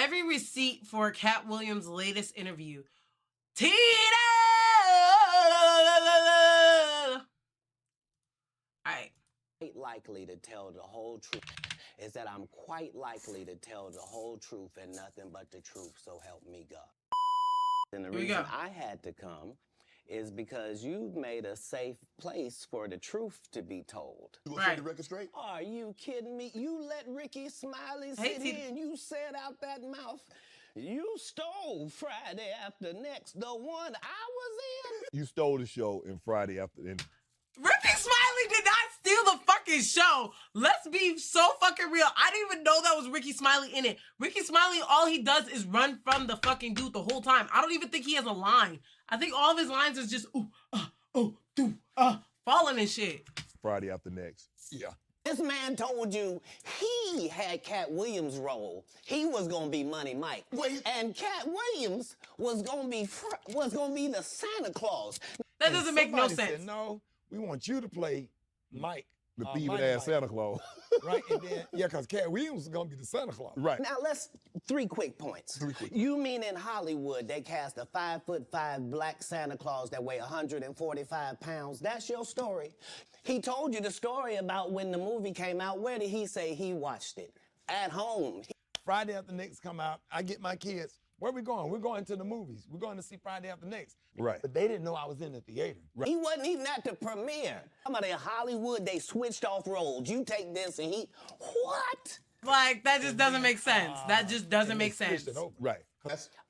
every receipt for Cat Williams' latest interview. Tina! Alright. Quite likely to tell the whole truth. Is that I'm quite likely to tell the whole truth and nothing but the truth, so help me God. And the reason I had to come is because you've made a safe place for the truth to be told. You gonna set the record straight? Are you kidding me? You let Ricky Smiley sit here and you said out that mouth, you stole Friday After Next, the one I was in. You stole the show in Friday After. Ricky Smiley did not steal the fucking show. Let's be so fucking real. I didn't even know that was Ricky Smiley in it. Ricky Smiley, all he does is run from the fucking dude the whole time. I don't even think he has a line. I think all of his lines is just falling and shit. Friday After Next. Yeah. This man told you he had Cat Williams' role. He was gonna be Money Mike. Wait. And Cat Williams was gonna be the Santa Claus. That doesn't make no sense. Said, no, we want you to play Mike, the thieving-ass Santa Claus. Right, and then, because Cat Williams is going to be the Santa Claus. Right. Now, three quick points. You mean in Hollywood, they cast a 5'5" black Santa Claus that weigh 145 pounds? That's your story. He told you the story about when the movie came out. Where did he say he watched it? At home. Friday After Next come out, I get my kids. Where we going? We're going to the movies. We're going to see Friday After Next. Right. But they didn't know I was in the theater. Right. He wasn't even at the premiere. Somebody in Hollywood, they switched off roles. You take this and what? Like, that just doesn't make sense. That just doesn't make sense. Right.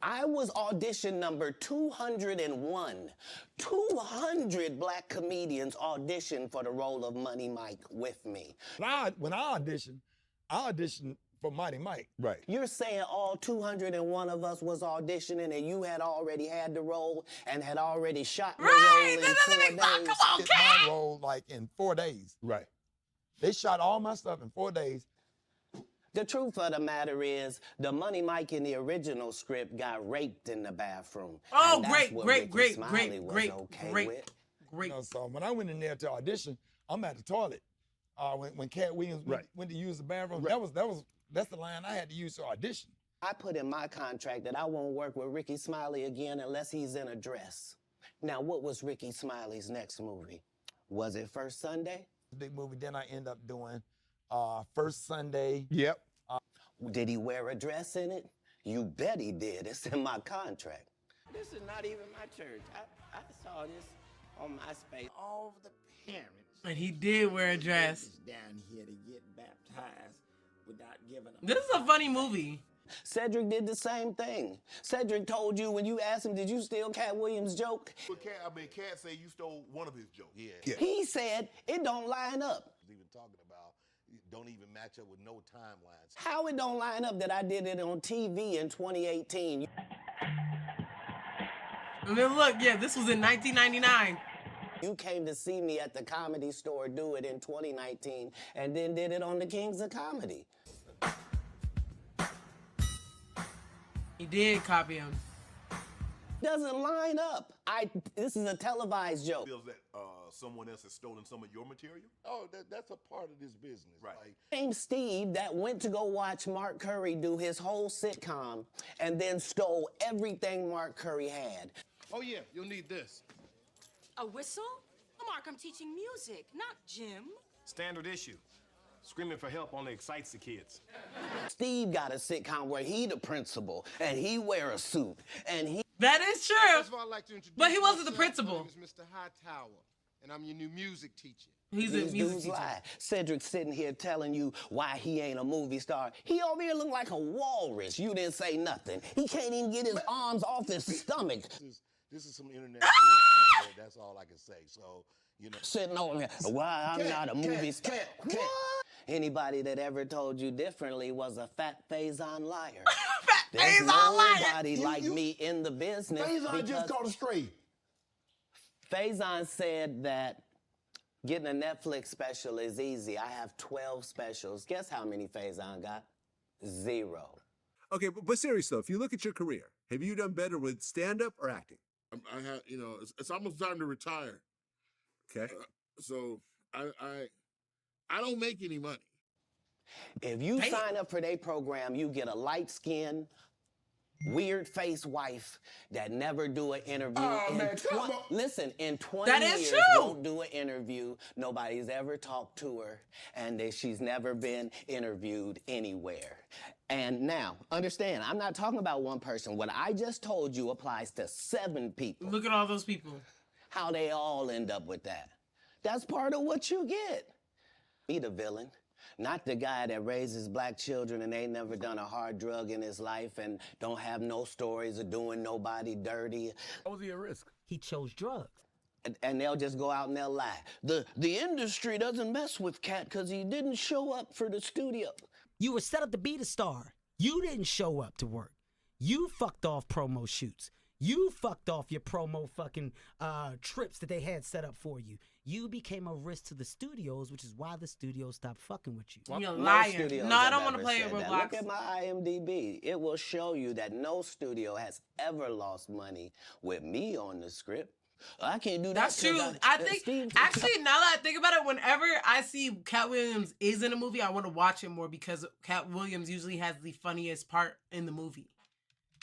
I was audition number 201. 200 black comedians auditioned for the role of Money Mike with me. When I auditioned for Mighty Mike. Right. You're saying all 201 of us was auditioning and you had already had the role and had already shot the role in 4 days? Come on, Cat! My role like in 4 days. Right. They shot all my stuff in 4 days. The truth of the matter is, the Money Mike in the original script got raped in the bathroom. Oh, great. You know, so when I went in there to audition, I'm at the toilet. When Cat Williams went to use the bathroom, that's the line I had to use to audition. I put in my contract that I won't work with Ricky Smiley again unless he's in a dress. Now, what was Ricky Smiley's next movie? Was it First Sunday? Big movie. Then I end up doing First Sunday. Yep. Did he wear a dress in it? You bet he did. It's in my contract. This is not even my church. I saw this on MySpace. All the parents. And he did wear a dress. Down here to get baptized without giving them. This is a funny movie. Cedric did the same thing. Cedric told you when you asked him, did you steal Cat Williams' joke? Cat said you stole one of his jokes. Yeah. He said it don't line up. Even talking about don't even match up with no timelines. How it don't line up that I did it on TV in 2018? And then look, this was in 1999. You came to see me at the Comedy Store do it in 2019 and then did it on the Kings of Comedy. He did copy him. Doesn't line up. This is a televised joke. Feels that someone else has stolen some of your material? Oh, that's a part of this business. Right. Same Steve that went to go watch Mark Curry do his whole sitcom and then stole everything Mark Curry had. Oh yeah, you'll need this. A whistle? Mark, I'm teaching music, not gym. Standard issue. Screaming for help only excites the kids. Steve got a sitcom where he the principal and he wear a suit and he... That is true. First of all, I'd like to introduce but he wasn't the myself. principal. My name is Mr. Hightower, and I'm your new music teacher. He's a music teacher. Lie. Cedric's sitting here telling you why he ain't a movie star. He over here look like a walrus. You didn't say nothing. He can't even get his arms off his stomach. This is some internet shit, that's all I can say. So, you know. Sitting over here, why I'm not a movie star. Anybody that ever told you differently was a fat Faison liar. There's nobody like me in the business. Faison just caught a stray. Faison said that getting a Netflix special is easy. I have 12 specials. Guess how many Faison got? 0. Okay, but seriously though, if you look at your career, have you done better with stand-up or acting? I have, it's almost time to retire. Okay. So I don't make any money. If you sign up for their program, you get a light skin, weird face wife that never do an interview. Listen, in 20 That is years, true. won't do an interview. Nobody's ever talked to her, and that she's never been interviewed anywhere. And now, understand, I'm not talking about one person. What I just told you applies to 7 people. Look at all those people. How they all end up with that. That's part of what you get. Be the villain. Not the guy that raises black children and ain't never done a hard drug in his life and don't have no stories of doing nobody dirty. How was he at risk? He chose drugs. And they'll just go out and they'll lie. The industry doesn't mess with Cat because he didn't show up for the studio. You were set up to be the star. You didn't show up to work. You fucked off promo shoots. You fucked off your promo fucking trips that they had set up for you. You became a risk to the studios, which is why the studios stopped fucking with you. You're a liar. No, I don't want to play it with Look at my IMDb. It will show you that no studio has ever lost money with me on the script. I can't do that. That's true. I think, actually, now that I think about it, whenever I see Cat Williams is in a movie, I want to watch it more because Cat Williams usually has the funniest part in the movie.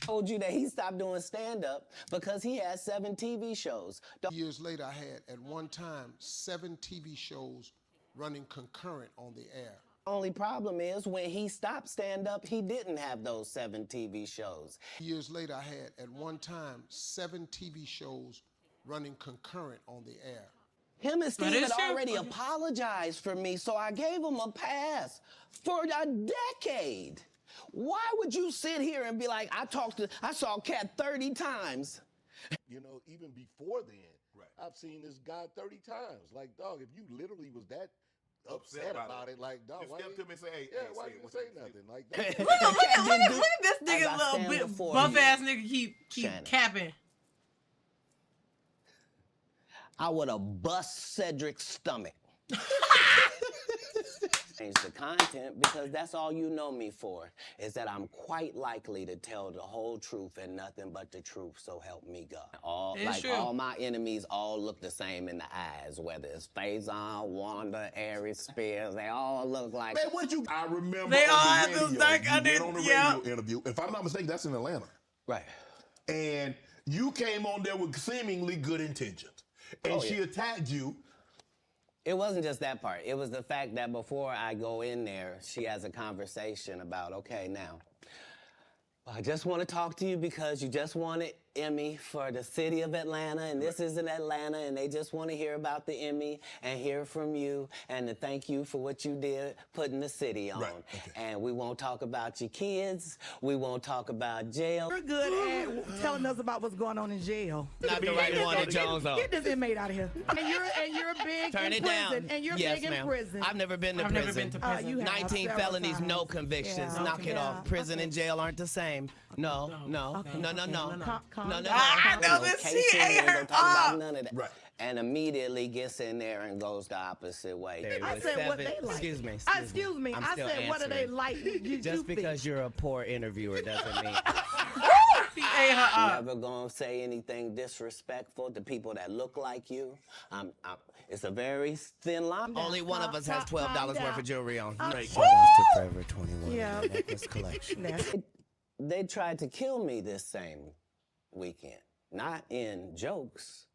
Told you that he stopped doing stand-up because he had 7 TV shows. Years later, I had, at one time, 7 TV shows running concurrent on the air. Only problem is when he stopped stand-up, he didn't have those 7 TV shows. Years later, I had, at one time, 7 TV shows running concurrent on the air. Him and Steve had already apologized for me, so I gave him a pass for a decade. Why would you sit here and be like, I saw Cat 30 times? You know, even before then, I've seen this guy 30 times. Like, dog, if you literally was that upset about it, like, dog, why step to me and say, hey, why didn't you say nothing? Like that? look at this nigga, little bit buff ass nigga keep capping. I would have bust Cedric's stomach. Change the content because that's all you know me for, is that I'm quite likely to tell the whole truth and nothing but the truth, so help me God. All my enemies all look the same in the eyes, whether it's Faison, Wanda, Aries, Spears, they all look like... Man, I remember they all on have the those radio, dark you went on the radio interview. If I'm not mistaken, that's in Atlanta. Right. And you came on there with seemingly good intentions. And she attacked you. It wasn't just that part. It was the fact that before I go in there, she has a conversation about, okay, now, I just want to talk to you because you just wanted Emmy for the city of Atlanta, and this is in Atlanta, and they just want to hear about the Emmy and hear from you and to thank you for what you did putting the city on. And we won't talk about your kids. We won't talk about jail. You're good at telling us about what's going on in jail. Not the right one at Jones. Get this inmate out of here. And you're big Turn in it prison. down. And you're Yes, big in prison. I've never been to I've prison. never been to prison. You have 19 several felonies, times. no convictions. Yeah. Knock it off. Prison and jail aren't the same. No. No. I know this shit ain't her up. None of that. Right. And immediately gets in there and goes the opposite way. I said what they like. Excuse me. Excuse me. I said what do they like? Just because you're a poor interviewer doesn't mean I'm never gonna say anything disrespectful to people that look like you. It's a very thin line. Only one of us has $12 worth of jewelry on. Shout out to Forever 21 Necklace Collection. They tried to kill me this same weekend. Not in jokes,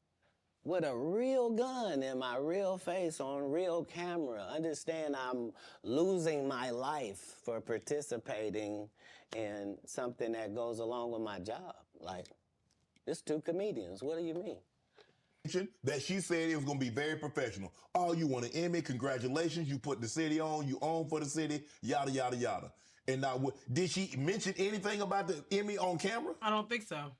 with a real gun in my real face on real camera. Understand I'm losing my life for participating in something that goes along with my job. Like, it's 2 comedians. What do you mean? That she said it was going to be very professional. Oh, you want an Emmy? Congratulations. You put the city on. You own for the city. Yada, yada, yada. And now, did she mention anything about the Emmy on camera? I don't think so.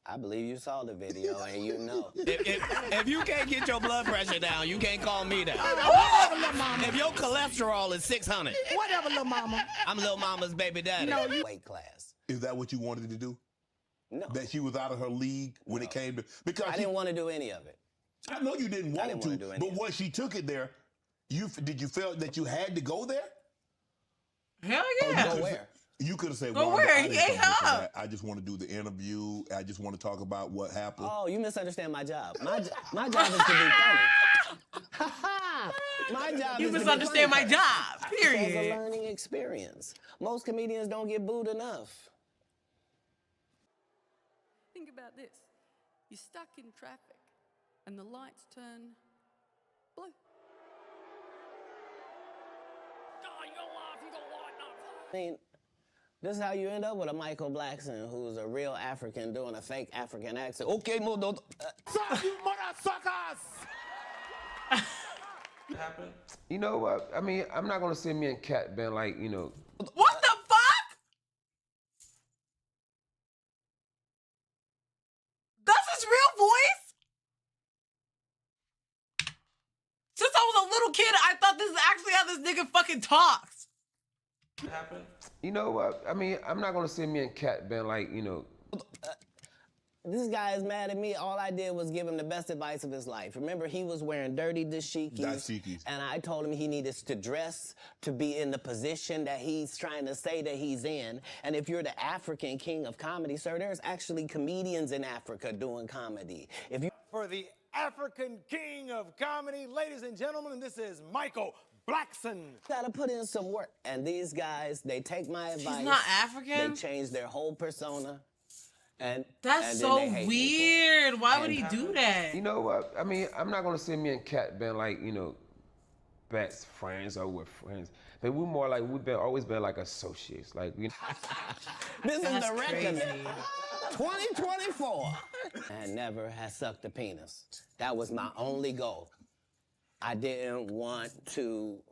I believe you saw the video and you know. If you can't get your blood pressure down, you can't call me down. Whatever, little mama. If your cholesterol is 600. Whatever, little mama. I'm little mama's baby daddy. No, weight class. Is that what you wanted to do? No. That she was out of her league when it came to... Because I didn't want to do any of it. I know you didn't want to, but once she took it there, did you feel that you had to go there? Hell yeah. Go where? You could have said, go where? He ate her up. I just want to do the interview. I just want to talk about what happened. Oh, you misunderstand my job. My job is to be funny. My job you is misunderstand to be funny. My job, period. It's a learning experience. Most comedians don't get booed enough. think about this. You're stuck in traffic and the lights turn blue. Oh, you gonna laugh, you gonna lighten up. I mean, this is how you end up with a Michael Blackson who's a real African doing a fake African accent. Okay, Modo. Son, you motherfuckers! Happen. You know what? I mean, I'm not gonna say me and Kat been like, you know. What the fuck? That's his real voice? Since I was a little kid, I thought this is actually how this nigga fucking talks. Happen. You know what? I mean, I'm not gonna say me and Kat been like, you know. This guy is mad at me. All I did was give him the best advice of his life. Remember, he was wearing dirty dashikis. And I told him he needed to dress to be in the position that he's trying to say that he's in. And if you're the African king of comedy, sir, there's actually comedians in Africa doing comedy. If you For the African king of comedy, ladies and gentlemen, this is Michael Blackson. gotta put in some work. And these guys, they take my advice. He's not African? They change their whole persona. And that's and so then they hate me weird. Why would he do that? You know what? I mean, I'm not gonna say me and Kat been like, you know, best friends or we're friends. But we're more like always been like associates. Like we. This is the reckoning. 2024. And never has sucked a penis. That was my only goal. I didn't want to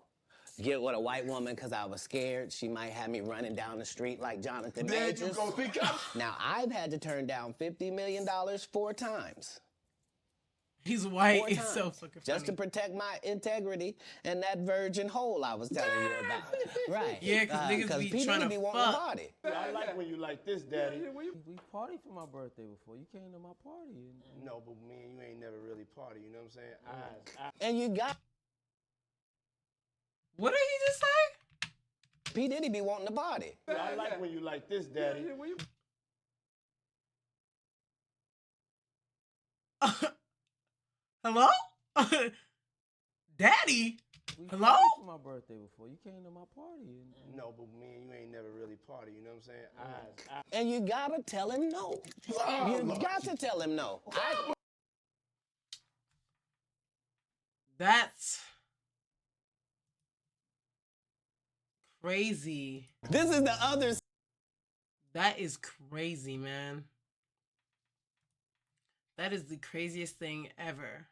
get with a white woman because I was scared she might have me running down the street like Jonathan Majors. There you go, think up. Now, I've had to turn down $50 million 4 times. He's white. 4 It's times. so fucking funny. Just to protect my integrity and that virgin hole I was telling you about. Right. Yeah, because niggas be people trying to be wanting fuck. the body. I like when you like this, Daddy. We partied for my birthday before. You came to my party. No, but me and you ain't never really party, you know what I'm saying? And you got... What did he just say? P. Diddy be wanting the body. I like when you like this, Daddy. Hello? Daddy? Hello? For my birthday before. You came to my party. No, but me and you ain't never really party, you know what I'm saying? And you gotta tell him no. You got to tell him no. That's crazy. This is the other. That is crazy, man. That is the craziest thing ever.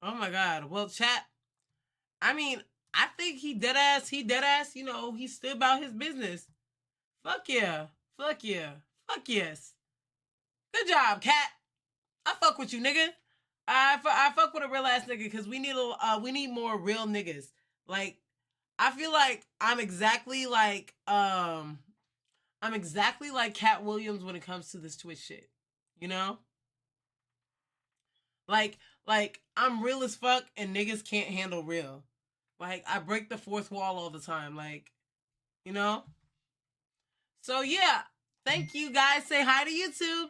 Oh my God. Well, chat, I mean, I think he dead ass, you know, he stood about his business. Fuck yeah. Fuck yeah. Fuck yes. Good job, Cat. I fuck with you, nigga. I fuck with a real ass nigga because we need more real niggas. Like, I feel like I'm exactly like Cat Williams when it comes to this Twitch shit. You know? Like I'm real as fuck and niggas can't handle real. Like, I break the fourth wall all the time. Like, you know? So yeah, thank you guys. Say hi to YouTube.